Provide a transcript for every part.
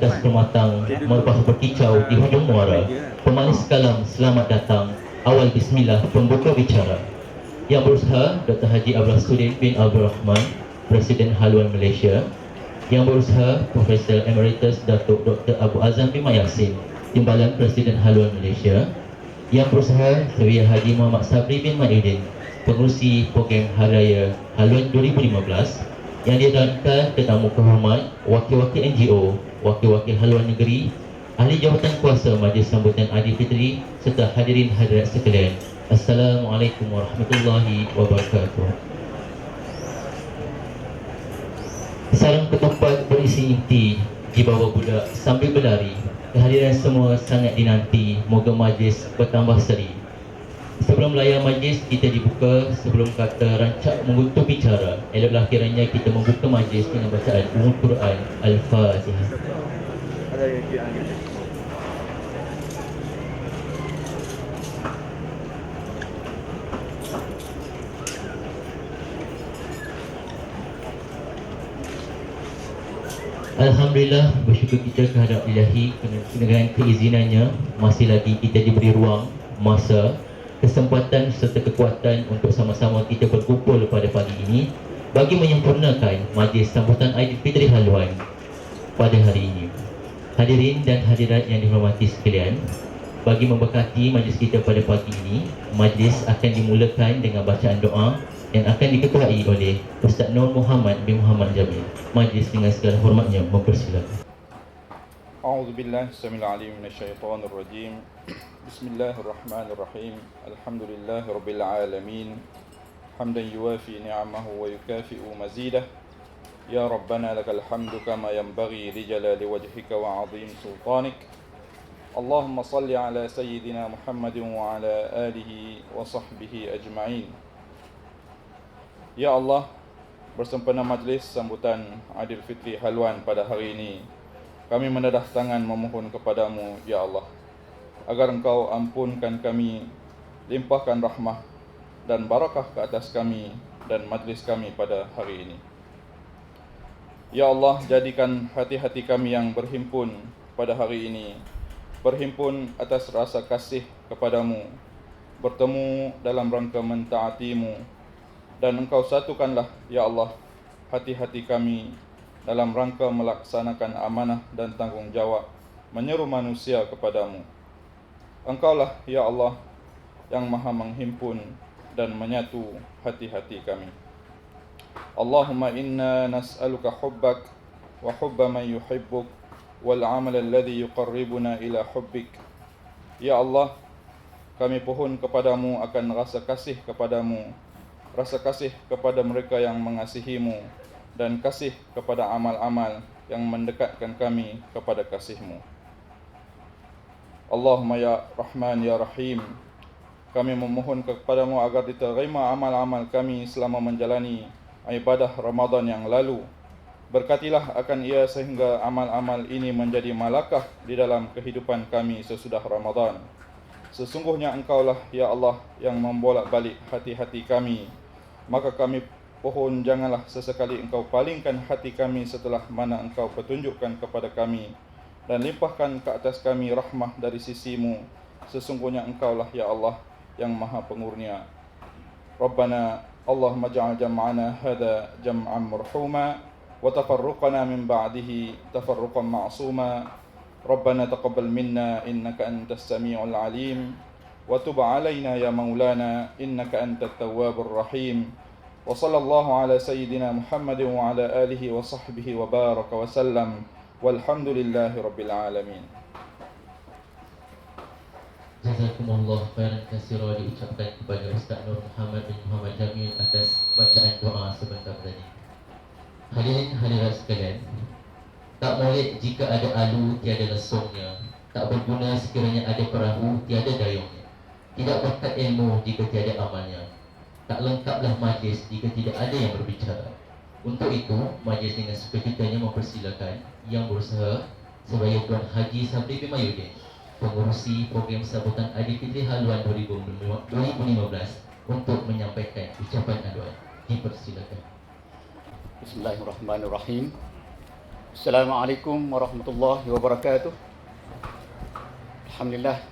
Das Permatang Merbah Berkicau di hujung muara, pemanis kalam selamat datang, awal bismillah pembuka bicara. Yang berusaha Dr. Haji Abdullah bin Abdul Rahman, Presiden Haluan Malaysia. Yang berusaha Profesor Emeritus Datuk Dr. Abu Azam bin Yasin, Timbalan Presiden Haluan Malaysia. Yang berusaha Saudara Haji Muhammad Sabri bin Maidin, Pengurusi Program Hari Raya Haluan 2015. Yang diadakan tetamu kehormat, wakil-wakil NGO, wakil-wakil haluan negeri, ahli jawatan kuasa Majlis Sambutan Aidilfitri serta hadirin hadirat sekalian. Assalamualaikum warahmatullahi wabarakatuh. Sarang ketupat berisi inti di bawah budak sambil berlari. Kehadiran semua sangat dinanti. Moga majlis bertambah seri. Sebelum layar majlis kita dibuka, sebelum kata rancak mengutuk bicara, eloklah kiranya kita membuka majlis dengan bacaan Quran Al-Fatihah. Alhamdulillah, bersyukur kita kehadap Ilahi dengan keizinannya masih lagi kita diberi ruang, masa, kesempatan serta kekuatan untuk sama-sama kita berkumpul pada pagi ini bagi menyempurnakan majlis sambutan Aidilfitri Haluan pada hari ini. Hadirin dan hadirat yang dihormati sekalian, bagi memberkati majlis kita pada pagi ini, majlis akan dimulakan dengan bacaan doa yang akan diketuai oleh Ustaz Nur Muhammad bin Muhammad Jamil. Majlis dengan segala hormatnya mempersilakan. أعوذ بالله السميع العليم من الشيطان الرجيم بسم الله الرحمن الرحيم الحمد لله رب العالمين حمدا يوافي نعمه ويكافئ مزيده يا ربنا لك الحمد كما ينبغي لجلال وجهك وعظيم سلطانك اللهم صل على سيدنا محمد وعلى آله وصحبه أجمعين. Ya Allah, bersempena majlis sambutan Aidilfitri Haluan pada hari ini, kami mendadah tangan memohon kepadamu, Ya Allah, agar Engkau ampunkan kami, limpahkan rahmah dan barakah ke atas kami dan majlis kami pada hari ini. Ya Allah, jadikan hati-hati kami yang berhimpun pada hari ini, berhimpun atas rasa kasih kepadamu, bertemu dalam rangka mentaatimu, dan Engkau satukanlah, Ya Allah, hati-hati kami dalam rangka melaksanakan amanah dan tanggungjawab menyeru manusia kepadamu. Engkaulah, Ya Allah, yang maha menghimpun dan menyatu hati-hati kami. Allahumma inna nas'aluka hubbak wa hubba man yuhibbuk wal amal alladhi yuqarribuna ila hubbik. Ya Allah, kami pohon kepadamu akan rasa kasih kepadamu, rasa kasih kepada mereka yang mengasihimu, dan kasih kepada amal-amal yang mendekatkan kami kepada kasih-Mu. Allahumma ya Rahman ya Rahim, kami memohon kepada-Mu agar diterima amal-amal kami selama menjalani ibadah Ramadan yang lalu. Berkatilah akan ia sehingga amal-amal ini menjadi malakah di dalam kehidupan kami sesudah Ramadan. Sesungguhnya Engkaulah, Ya Allah, yang membolak-balik hati-hati kami. Maka kami pohon janganlah sesekali Engkau palingkan hati kami setelah mana Engkau petunjukkan kepada kami, dan limpahkan ke atas kami rahmah dari sisi-Mu. Sesungguhnya Engkaulah, Ya Allah, yang maha pengurnia. Rabbana Allahumma ja'al jam'ana hadha jam'an marhuma wa tafarruqana min ba'dihi tafarruqan ma'suma. Rabbana taqabbal minna innaka antas sami'ul alim wa tub 'alaina ya maulana innaka antat tawwabur rahim. Wa sallallahu ala sayyidina Muhammad wa ala alihi wa sahbihi wa baraka wa sallam walhamdulillahi rabbil alamin. Jazakumullah khairan katsira diucapkan kepada Ustaz Nur Muhammad bin Muhammad Jamil atas bacaan doa sebentar tadi. Hadirin hadirat sekalian, tak molek jika ada alu tiada lesungnya, tak berguna sekiranya ada perahu tiada dayungnya, tidak berkat ilmu jika tiada amalnya, tak lengkaplah majlis jika tidak ada yang berbicara. Untuk itu, majlis dengan sukacitanya mempersilakan yang berusaha sebagai Tuan Haji Sabri bin Mayudin, pengurusi program sambutan Aidilfitri Haluan 2015 untuk menyampaikan ucapan aduan. Dipersilakan. Bismillahirrahmanirrahim. Assalamualaikum warahmatullahi wabarakatuh. Alhamdulillah.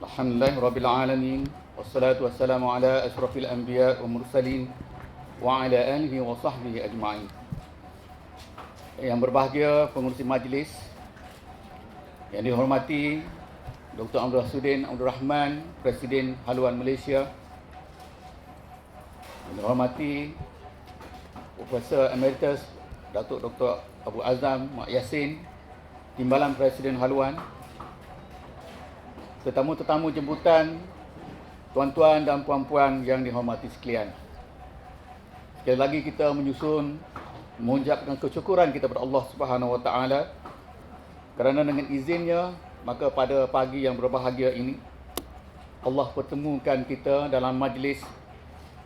Alhamdulillah rabbil alamin. Wassalatu wassalamu ala asyrafil anbiya wa mursalin wa ala alihi wa sahbihi ajma'in. Yang berbahagia pengurusi majlis, yang dihormati Dr. Amrul Sudin Abdul Rahman, Presiden Haluan Malaysia. Yang dihormati Profesor Emeritus Datuk Dr. Abu Azam Mak Yassin, Timbalan Presiden Haluan, tetamu-tetamu jemputan, tuan-tuan dan puan-puan yang dihormati sekalian. Sekali lagi kita mengucapkan kesyukuran kita kepada Allah Subhanahu Wa Taala kerana dengan izinnya maka pada pagi yang berbahagia ini Allah pertemukan kita dalam majlis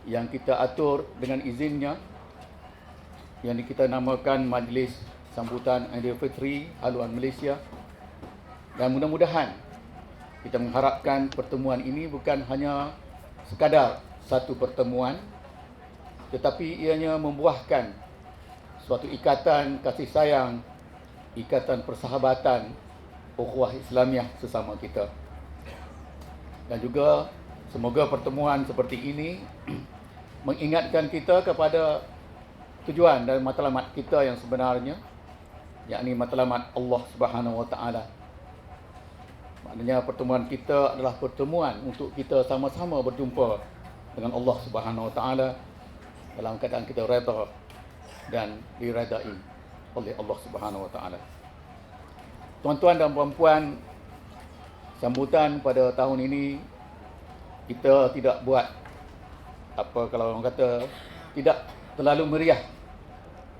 yang kita atur dengan izinnya, yang kita namakan Majlis Sambutan Aidilfitri Haluan Malaysia. Dan mudah-mudahan kita mengharapkan pertemuan ini bukan hanya sekadar satu pertemuan, tetapi ianya membuahkan suatu ikatan kasih sayang, ikatan persahabatan, ukhuwah Islamiah sesama kita. Dan juga semoga pertemuan seperti ini mengingatkan kita kepada tujuan dan matlamat kita yang sebenarnya, yakni matlamat Allah Subhanahu Wa Taala. Maknanya pertemuan kita adalah pertemuan untuk kita sama-sama berjumpa dengan Allah Subhanahu Wa Taala dalam keadaan kita redha dan diredai oleh Allah Subhanahu Wa Taala. Tuan-tuan dan puan-puan, sambutan pada tahun ini kita tidak buat apa kalau orang kata tidak terlalu meriah,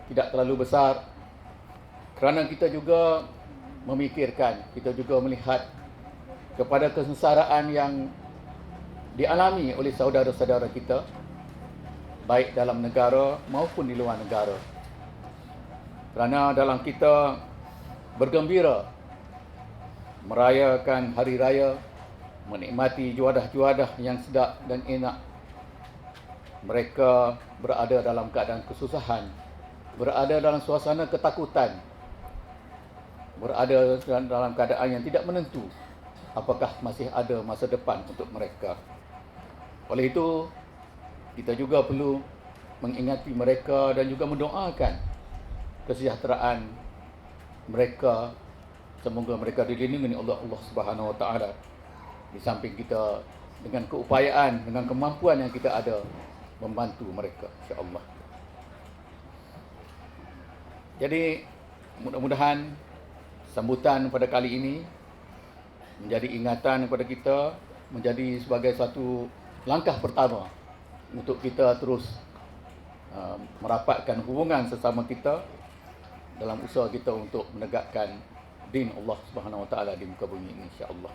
tidak terlalu besar, kerana kita juga memikirkan, kita juga melihat kepada kesengsaraan yang dialami oleh saudara-saudara kita, baik dalam negara maupun di luar negara. Kerana dalam kita bergembira merayakan hari raya, menikmati juadah-juadah yang sedap dan enak, mereka berada dalam keadaan kesusahan, berada dalam suasana ketakutan, berada dalam keadaan yang tidak menentu apakah masih ada masa depan untuk mereka. Oleh itu, kita juga perlu mengingati mereka dan juga mendoakan kesejahteraan mereka. Semoga mereka dilindungi oleh Allah Subhanahu Wa Taala. Di samping kita dengan keupayaan, dengan kemampuan yang kita ada, membantu mereka, insya-Allah. Jadi mudah-mudahan sambutan pada kali ini menjadi ingatan kepada kita, menjadi sebagai satu langkah pertama untuk kita terus merapatkan hubungan sesama kita dalam usaha kita untuk menegakkan din Allah Subhanahu Wa Taala di muka bumi ini, insya-Allah.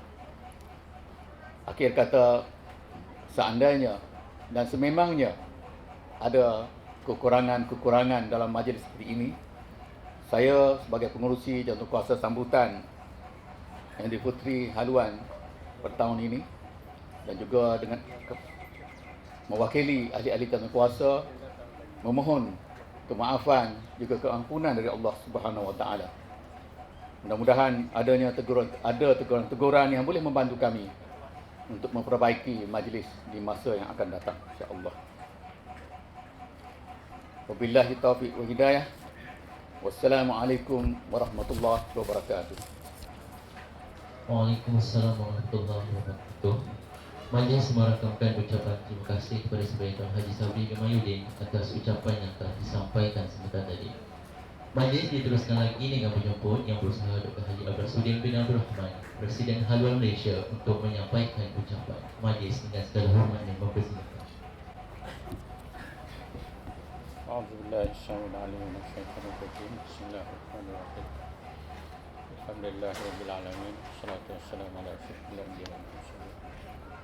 Akhir kata, seandainya dan sememangnya ada kekurangan-kekurangan dalam majlis seperti ini, saya sebagai pengerusi jawatankuasa sambutan Aidilfitri Haluan pada tahun ini dan juga dengan mewakili ahli-ahli jawatankuasa memohon kemaafan juga keampunan dari Allah Subhanahu Wa Taala. Mudah-mudahan adanya teguran-teguran yang boleh membantu kami untuk memperbaiki majlis di masa yang akan datang, insya-Allah. Wabillahi taufiq wa hidayah. Wassalamualaikum warahmatullahi wabarakatuh. Waalaikumsalam warahmatullahi wabarakatuh. Majlis merakamkan ucapan terima kasih kepada Sebagai Tuan Haji Sabri bin Mayudin atas ucapan yang telah disampaikan sebentar tadi. Majlis diteruskan lagi dengan penyemput Yang Berusaha Dr. Haji Abdul Sudin bin Abdul Rahman, Presiden Haluan Malaysia, untuk menyampaikan ucapan. Majlis dengan segala hormat dan mempersilakan. A'udzubillahi minasyaitonir rajim. Bismillahirrahmanirrahim. Alhamdulillahirabbil alamin. Wassalatu wassalamu ala asyrofil anbiya'i wal mursalin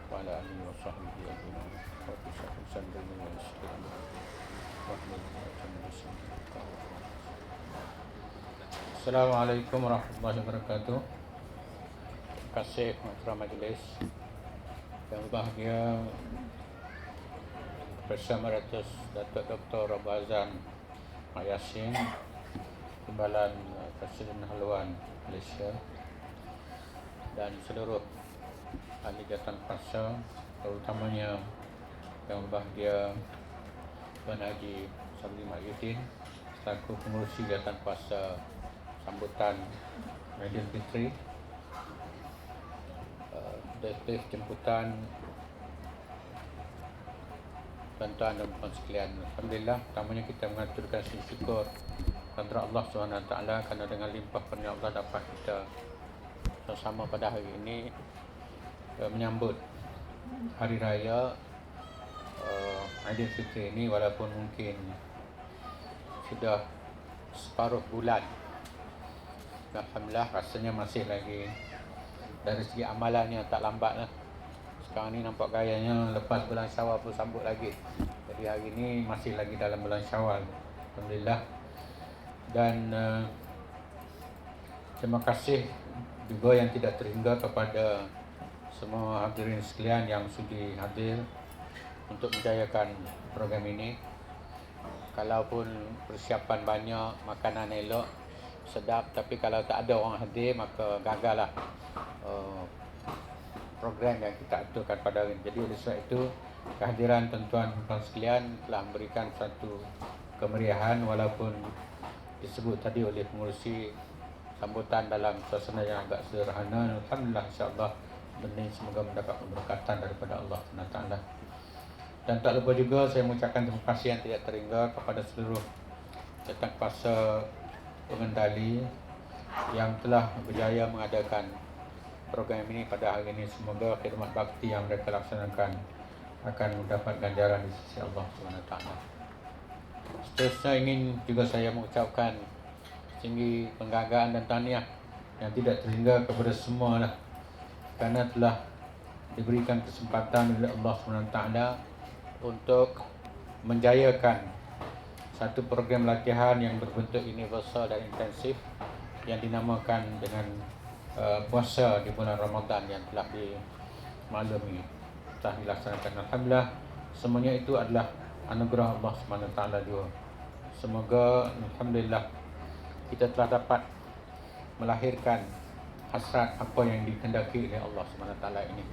wa ala alihi wa sahbihi ajma'in. Wa bisahu sandalni wa islam. Assalamualaikum warahmatullahi wabarakatuh. Terima kasih kepada majlis yang berbahagia, Profesor Emeritus Datuk Dr. Abu Azam Mak Yassin, Timbalan Presiden Haluan Malaysia dan seluruh ahli jawatan kuasa, terutamanya yang berbahagia Tuan Haji Sabri Mahyudin selaku pengurusi jawatan kuasa sambutan Aidilfitri, detik jemputan tuan-tuan dan puan sekalian. Alhamdulillah, pertamanya kita mengaturkan syukur kepada Allah SWT kerana dengan limpah kurnia Allah dapat kita bersama pada hari ini menyambut hari raya Aidilfitri ini, walaupun mungkin sudah separuh bulan. Alhamdulillah, rasanya masih lagi dari segi amalannya tak lambat lah. Sekarang ni nampak gayanya lepas bulan Syawal pun sambut lagi. Jadi hari ini masih lagi dalam bulan Syawal. Alhamdulillah. Dan terima kasih juga yang tidak terhingga kepada semua hadirin sekalian yang sudi hadir untuk menjayakan program ini. Kalaupun persiapan banyak, makanan elok, sedap, tapi kalau tak ada orang hadir maka gagallah program yang kita aturkan pada hari ini. Jadi oleh sebab itu, kehadiran tuan-tuan dan puan sekalian telah memberikan satu kemeriahan, walaupun disebut tadi oleh pengurusi sambutan dalam suasana yang agak sederhana. Alhamdulillah, insya-Allah benda ini semoga mendapat keberkatan daripada Allah SWT. Dan tak lupa juga saya mengucapkan terima kasih yang tidak terhingga kepada seluruh jawatan kuasa pengendali yang telah berjaya mengadakan program ini pada hari ini. Semoga khidmat bakti yang mereka laksanakan akan mendapat ganjaran di sisi Allah SWT. Seterusnya ingin juga saya mengucapkan tinggi penghargaan dan tahniah yang tidak terhingga kepada semua lah, kerana telah diberikan kesempatan oleh Allah SWT untuk menjayakan satu program latihan yang berbentuk universal dan intensif yang dinamakan dengan puasa di bulan Ramadan yang telah dimaklumi, telah dilaksanakan. Alhamdulillah, semuanya itu adalah anugerah Allah SWT juga. Semoga alhamdulillah kita telah dapat melahirkan hasrat apa yang dikehendaki oleh Allah SWT ini.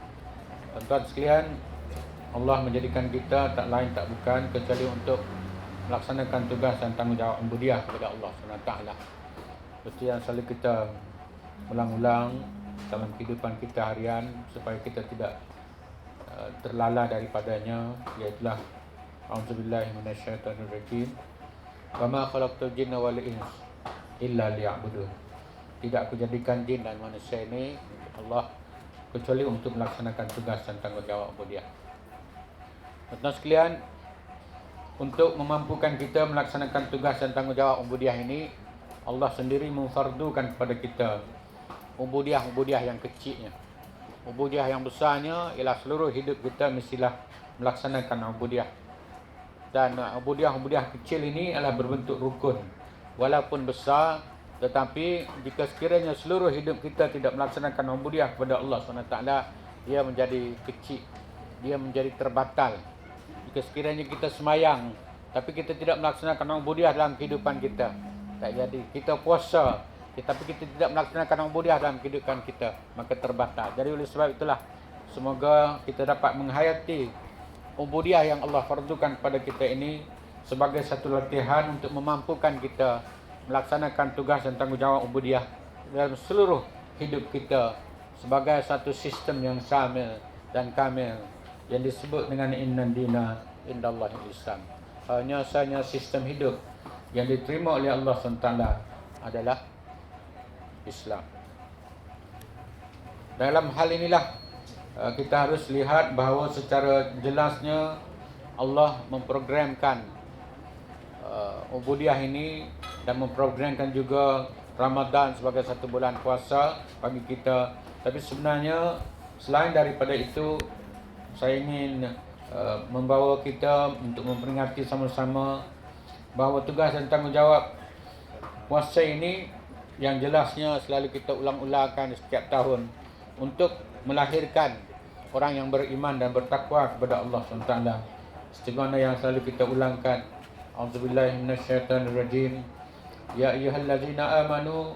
Tuan-tuan sekalian, Allah menjadikan kita tak lain tak bukan kecuali untuk melaksanakan tugas dan tanggungjawab ubudiah kepada Allah SWT. Seperti yang selalu kita ulang-ulang dalam kehidupan kita harian, supaya kita tidak terlala daripadanya, iaitulah a'udzubillahi minasyaitonirrajim, wa ma khalaqtul jinna wal insa illa liya'budun. Tidak aku jadikan jin dan manusia ini Allah kecuali untuk melaksanakan tugas dan tanggungjawab ubudiah. Tuan-tuan sekalian, untuk memampukan kita melaksanakan tugas dan tanggungjawab ubudiah ini, Allah sendiri memfardukan kepada kita ubudiah yang kecilnya. Ubudiah yang besarnya ialah seluruh hidup kita mestilah melaksanakan ubudiah. Dan ubudiah kecil ini adalah berbentuk rukun. Walaupun besar, tetapi jika sekiranya seluruh hidup kita tidak melaksanakan ubudiah kepada Allah SWT, dia menjadi kecil, dia menjadi terbatal. Jika sekiranya kita semayang tapi kita tidak melaksanakan ubudiah dalam kehidupan kita, tak jadi. Kita puasa tetapi kita tidak melaksanakan ubudiah dalam kehidupan kita, maka terbatal. Jadi oleh sebab itulah, semoga kita dapat menghayati ubudiah yang Allah fardukan kepada kita ini sebagai satu latihan untuk memampukan kita melaksanakan tugas dan tanggungjawab ubudiah dalam seluruh hidup kita sebagai satu sistem yang syamil dan kamil yang disebut dengan inna dina indallahil Islam. Hanya sistem hidup yang diterima oleh Allah SWT adalah Islam. Dalam hal inilah kita harus lihat bahawa secara jelasnya Allah memprogramkan ubudiah ini dan memprogramkan juga Ramadan sebagai satu bulan puasa bagi kita. Tapi sebenarnya selain daripada itu, saya ingin membawa kita untuk memperingati sama-sama bahawa tugas dan tanggungjawab puasa ini yang jelasnya selalu kita ulang-ulangkan setiap tahun untuk melahirkan orang yang beriman dan bertakwa kepada Allah SWT. Seperti mana yang selalu kita ulangkan, a'udzubillahi minasyaitonirrajim, Ya ayyuhallazina amanu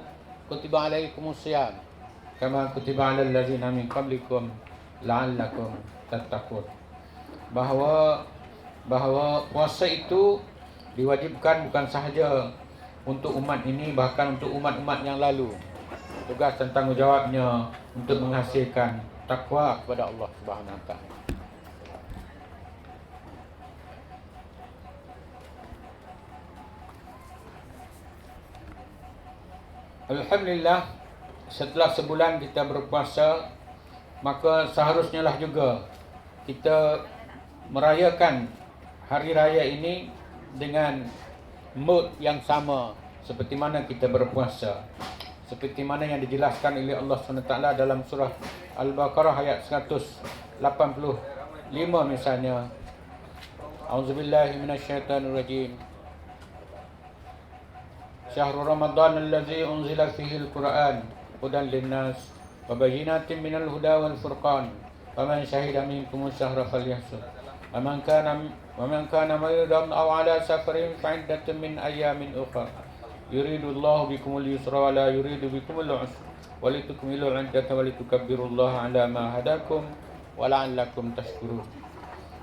kutiba alaikumus syiyam kama kutiba alal ladzina min qablikum la'allakum tattaqun. Bahawa puasa itu diwajibkan bukan sahaja untuk umat ini, bahkan untuk umat-umat yang lalu. Tugas dan tanggungjawabnya untuk menghasilkan takwa kepada Allah Subhanahu Wa Taala. Alhamdulillah, setelah sebulan kita berpuasa, maka seharusnya lah juga kita merayakan hari raya ini dengan mood yang sama seperti mana kita berpuasa. Seperti mana yang dijelaskan oleh Allah SWT dalam surah Al-Baqarah ayat 185 misalnya. A'udzubillahi minasyaitonirrajim. Syahrul Ramadan allazi unzila fihi al-Qur'an hudan linnas wa bayyinatin minal huda wal furqan faman syahida minkum asyhara falyahsud wa man kana maridan aw ala safarin fa iddatun min ayyamin ukhra yuridullahu bikumul yusra wa la yuridu bikumul usra wa litukmilul iddata wa litukabbirullaha ala ma hadakum wa la'allakum tashkurun.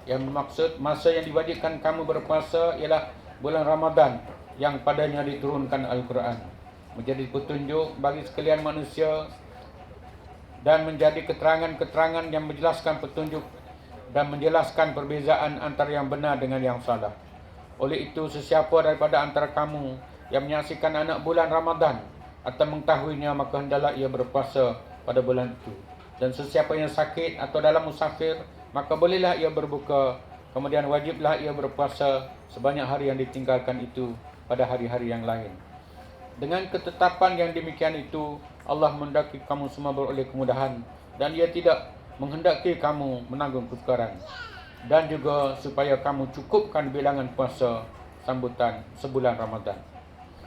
Yang maksud masa yang diwajibkan kamu berpuasa ialah bulan Ramadan yang padanya diturunkan Al-Quran, menjadi petunjuk bagi sekalian manusia dan menjadi keterangan-keterangan yang menjelaskan petunjuk dan menjelaskan perbezaan antara yang benar dengan yang salah. Oleh itu, sesiapa daripada antara kamu yang menyaksikan anak bulan Ramadan atau mengetahuinya, maka hendaklah ia berpuasa pada bulan itu. Dan sesiapa yang sakit atau dalam musafir, maka bolehlah ia berbuka. Kemudian wajiblah ia berpuasa sebanyak hari yang ditinggalkan itu pada hari-hari yang lain. Dengan ketetapan yang demikian itu, Allah menghendaki kamu semua beroleh kemudahan dan Ia tidak menghendaki kamu menanggung kesukaran, dan juga supaya kamu cukupkan bilangan puasa sambutan sebulan Ramadan,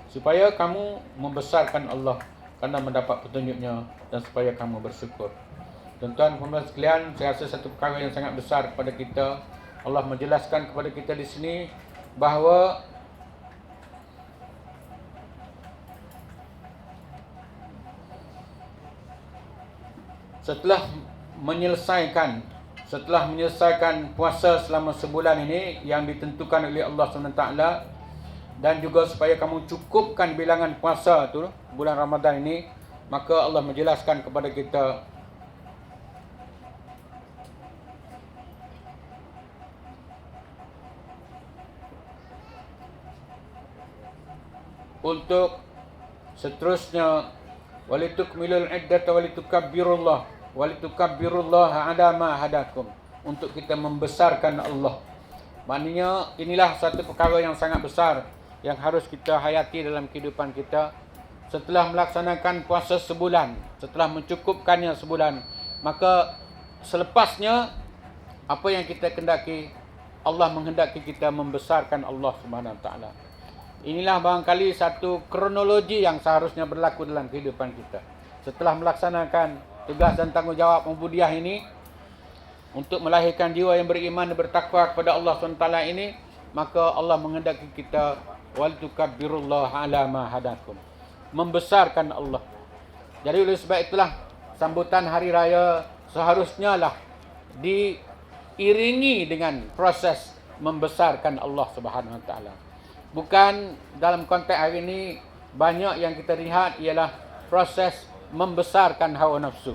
supaya kamu membesarkan Allah kerana mendapat petunjuknya dan supaya kamu bersyukur. Tuan-tuan dan puan sekalian, saya rasa satu perkara yang sangat besar kepada kita, Allah menjelaskan kepada kita di sini bahawa setelah menyelesaikan puasa selama sebulan ini yang ditentukan oleh Allah SWT, dan juga supaya kamu cukupkan bilangan puasa tu bulan Ramadan ini, maka Allah menjelaskan kepada kita untuk seterusnya, walitukmilul iddata walitukabbirullaha ala ma hadakum, untuk kita membesarkan Allah. Maknanya inilah satu perkara yang sangat besar yang harus kita hayati dalam kehidupan kita. Setelah melaksanakan puasa sebulan, setelah mencukupkannya sebulan, maka selepasnya apa yang kita kendaki, Allah menghendaki kita membesarkan Allah Subhanahu Wa Taala. Inilah barangkali satu kronologi yang seharusnya berlaku dalam kehidupan kita. Setelah melaksanakan tugas dan tanggungjawab ubudiah ini untuk melahirkan jiwa yang beriman dan bertakwa kepada Allah SWT ini, maka Allah menghendaki kita wal tukabbirullaha ala ma hadakum, membesarkan Allah. Jadi oleh sebab itulah sambutan hari raya seharusnya lah diiringi dengan proses membesarkan Allah Subhanahu Wa Taala. Bukan dalam konteks hari ini banyak yang kita lihat ialah proses membesarkan hawa nafsu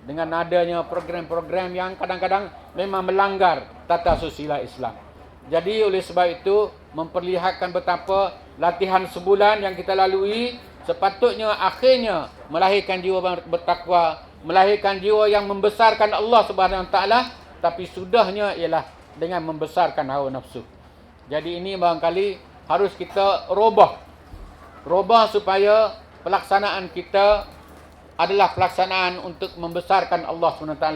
dengan adanya program-program yang kadang-kadang memang melanggar tata susila Islam. Jadi oleh sebab itu memperlihatkan betapa latihan sebulan yang kita lalui sepatutnya akhirnya melahirkan jiwa bertakwa, melahirkan jiwa yang membesarkan Allah Subhanahu Wa Taala, tapi sudahnya ialah dengan membesarkan hawa nafsu. Jadi ini barangkali harus kita robah supaya pelaksanaan kita adalah pelaksanaan untuk membesarkan Allah SWT,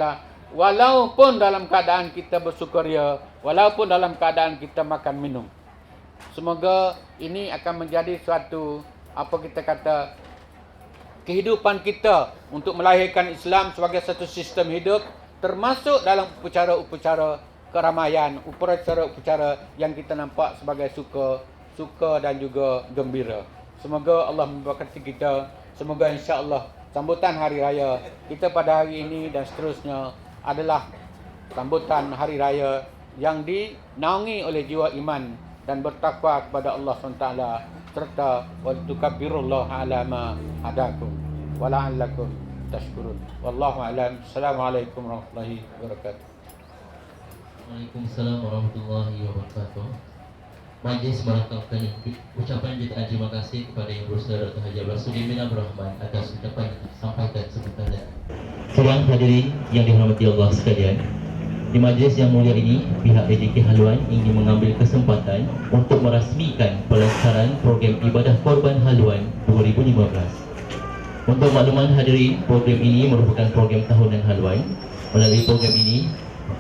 walaupun dalam keadaan kita bersukaria, walaupun dalam keadaan kita makan minum. Semoga ini akan menjadi suatu kehidupan kita untuk melahirkan Islam sebagai satu sistem hidup, termasuk dalam upacara-upacara keramaian, upacara-upacara yang kita nampak sebagai suka dan juga gembira. Semoga Allah memberkati kita. Semoga insya-Allah sambutan hari raya kita pada hari ini dan seterusnya adalah sambutan hari raya yang dinaungi oleh jiwa iman dan bertakwa kepada Allah SWT serta wa tukabbirullah ala ma hadakum wa la'allakum tashkurun. Wallahu a'lam. Assalamualaikum warahmatullahi wabarakatuh. Waalaikumsalam warahmatullahi wabarakatuh. Majlis merakamkan ucapan jutaan terima kasih kepada Yang Berusaha Dr. Haji Abdullah bin Abdul Rahman atas ucapan yang disampaikan sebentar tadi. Sidang hadirin yang dihormati Allah sekalian, di majlis yang mulia ini, pihak AJK Haluan ingin mengambil kesempatan untuk merasmikan pelancaran program Ibadah Korban Haluan 2015. Untuk makluman hadirin, program ini merupakan program tahunan Haluan. Melalui program ini,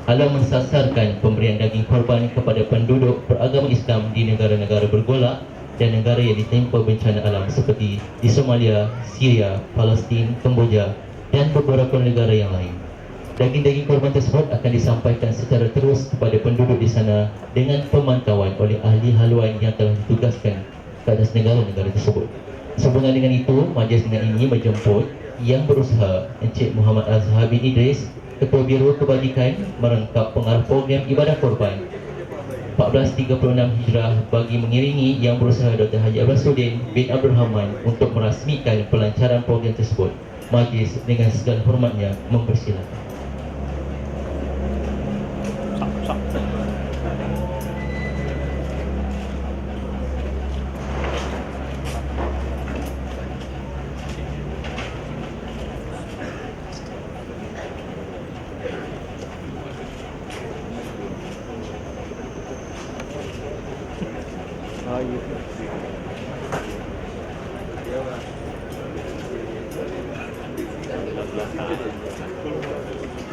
Haluan mensasarkan pemberian daging korban kepada penduduk beragama Islam di negara-negara bergolak dan negara yang ditimpa bencana alam seperti di Somalia, Syria, Palestin, Kemboja dan beberapa negara yang lain. Daging-daging korban tersebut akan disampaikan secara terus kepada penduduk di sana dengan pemantauan oleh ahli haluan yang telah ditugaskan ke atas negara-negara tersebut. Sehubungan dengan itu, majlis dengan ini menjemput Yang Berusaha Encik Muhammad Azhar bin Idris, Ketua Biro Kebajikan, merangkap pengarah program Ibadah Korban 1436 Hijrah bagi mengiringi Yang Berusaha Dr. Haji Abdullah bin Abdul Rahman untuk merasmikan pelancaran program tersebut. Majlis dengan segala hormatnya mempersilakan.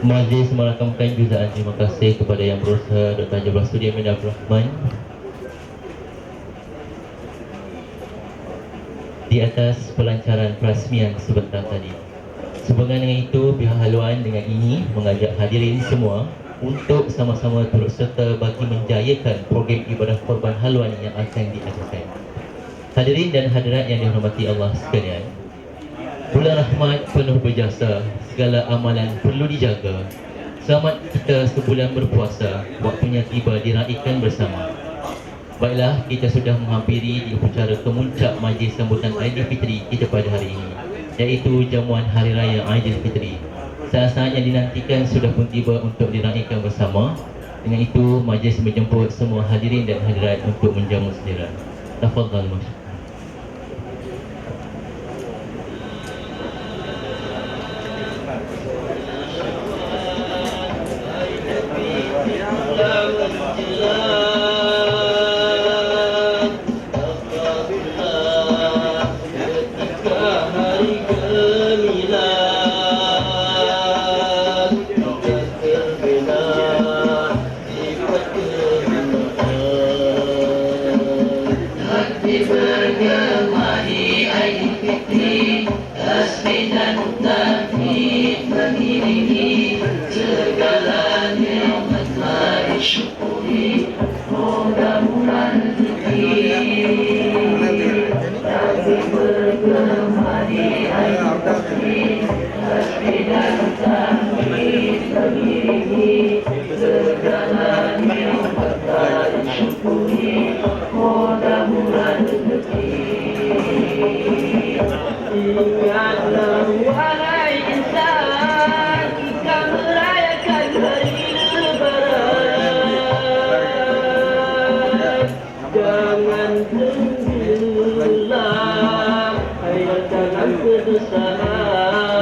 Majlis merakamkan jutaan terima kasih kepada Yang Berusaha Dr. Haji Abdullah bin Abdul Rahman di atas pelancaran perasmian sebentar tadi. Sehubungan dengan itu, pihak haluan dengan ini mengajak hadirin semua untuk sama-sama turut serta bagi menjayakan program Ibadah Korban Haluan yang akan diadakan. Hadirin dan hadirat yang dihormati Allah sekalian, bulan rahmat penuh berjasa, segala amalan perlu dijaga. Selamat kita sebulan berpuasa, waktunya tiba diraikan bersama. Baiklah, kita sudah menghampiri di upacara kemuncak majlis sambutan Aidilfitri kita pada hari ini, iaitu jamuan Hari Raya Aidilfitri. Saat-saat yang dinantikan sudah pun tiba untuk diraikan bersama. Dengan itu, majlis menjemput semua hadirin dan hadirat untuk menjamu selera. Tafadhal masyarakat. Jangan tenggelam, jangan berdusta.